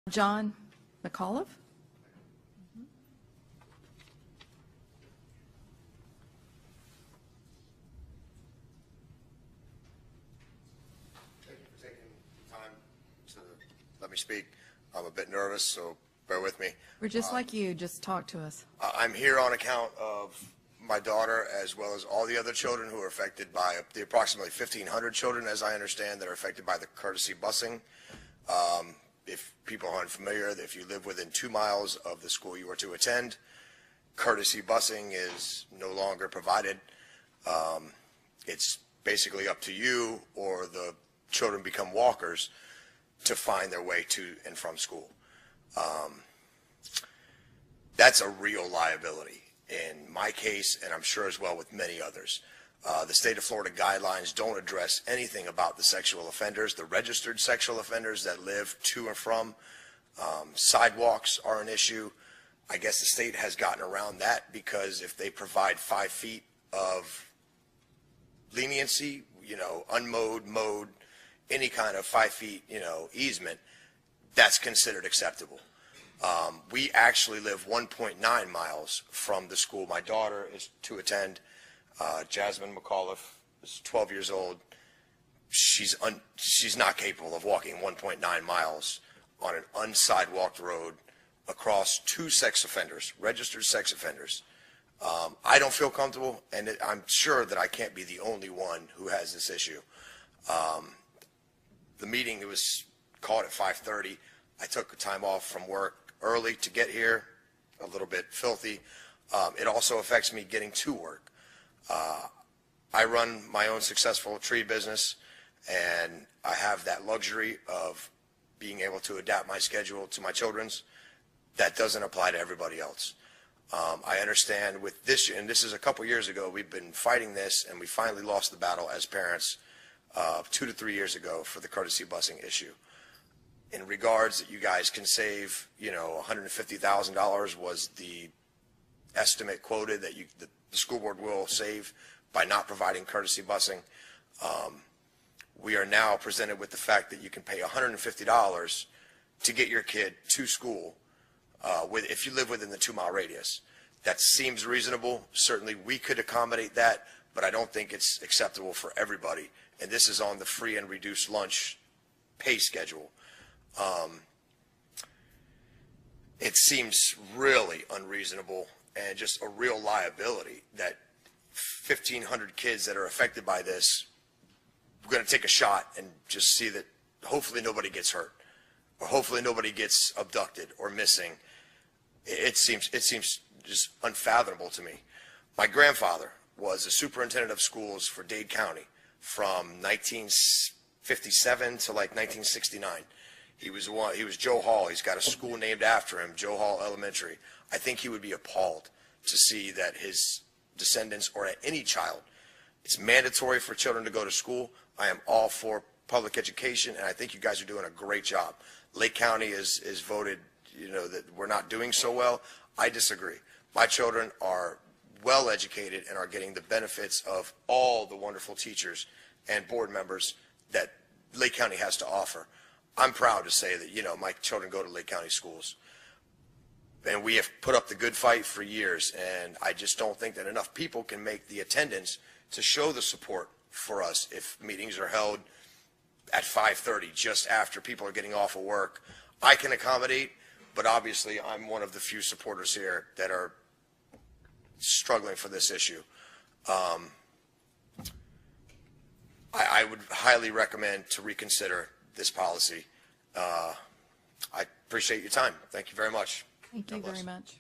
John McAuliffe? Thank you for taking the time to let me speak. I'm a bit nervous, so bear with me. We're just like you, just talk to us. I'm here on account of my daughter as well as all the other children who are affected by the approximately 1,500 children, as I understand, that are affected by the courtesy busing. If people aren't familiar, if you live within 2 miles of the school you are to attend, courtesy busing is no longer provided. It's basically up to you or the children become walkers to find their way to and from school. That's a real liability in my case, and I'm sure as well with many others. The state of Florida guidelines don't address anything about the sexual offenders, the registered sexual offenders that live to and from. Sidewalks are an issue. I guess the state has gotten around that because if they provide 5 feet of leniency, unmowed, mowed, any kind of 5 feet, easement, that's considered acceptable. We actually live 1.9 miles from the school my daughter is to attend. Jasmine McAuliffe is 12 years old. She's not capable of walking 1.9 miles on an unsidewalked road across 2 sex offenders, registered sex offenders. I don't feel comfortable, and I'm sure that I can't be the only one who has this issue. The meeting, it was called at 5:30. I took time off from work early to get here, a little bit filthy. It also affects me getting to work. I run my own successful tree business, and I have that luxury of being able to adapt my schedule to my children's. That doesn't apply to everybody else. I understand with this, and this is a couple years ago, we've been fighting this, and we finally lost the battle as parents 2 to 3 years ago for the courtesy busing issue. In regards that you guys can save, $150,000 was the estimate quoted that the school board will save by not providing courtesy busing. We are now presented with the fact that you can pay $150 to get your kid to school if you live within the 2-mile radius. That seems reasonable. Certainly we could accommodate that, but I don't think it's acceptable for everybody. And this is on the free and reduced lunch pay schedule. It seems really unreasonable and just a real liability that 1,500 kids that are affected by this, we're going to take a shot and just see that hopefully nobody gets hurt or hopefully nobody gets abducted or missing. It seems just unfathomable to me. My grandfather was a superintendent of schools for Dade County from 1957 to like 1969. He was Joe Hall. He's got a school named after him, Joe Hall Elementary. I think he would be appalled to see that his descendants or any child, it's mandatory for children to go to school. I am all for public education, and I think you guys are doing a great job. Lake County is voted, that we're not doing so well. I disagree. My children are well educated and are getting the benefits of all the wonderful teachers and board members that Lake County has to offer. I'm proud to say that, my children go to Lake County schools. And we have put up the good fight for years, and I just don't think that enough people can make the attendance to show the support for us if meetings are held at 5:30, just after people are getting off of work. I can accommodate, but obviously I'm one of the few supporters here that are struggling for this issue. I would highly recommend to reconsider this policy. I appreciate your time. Thank you very much. Thank you very much.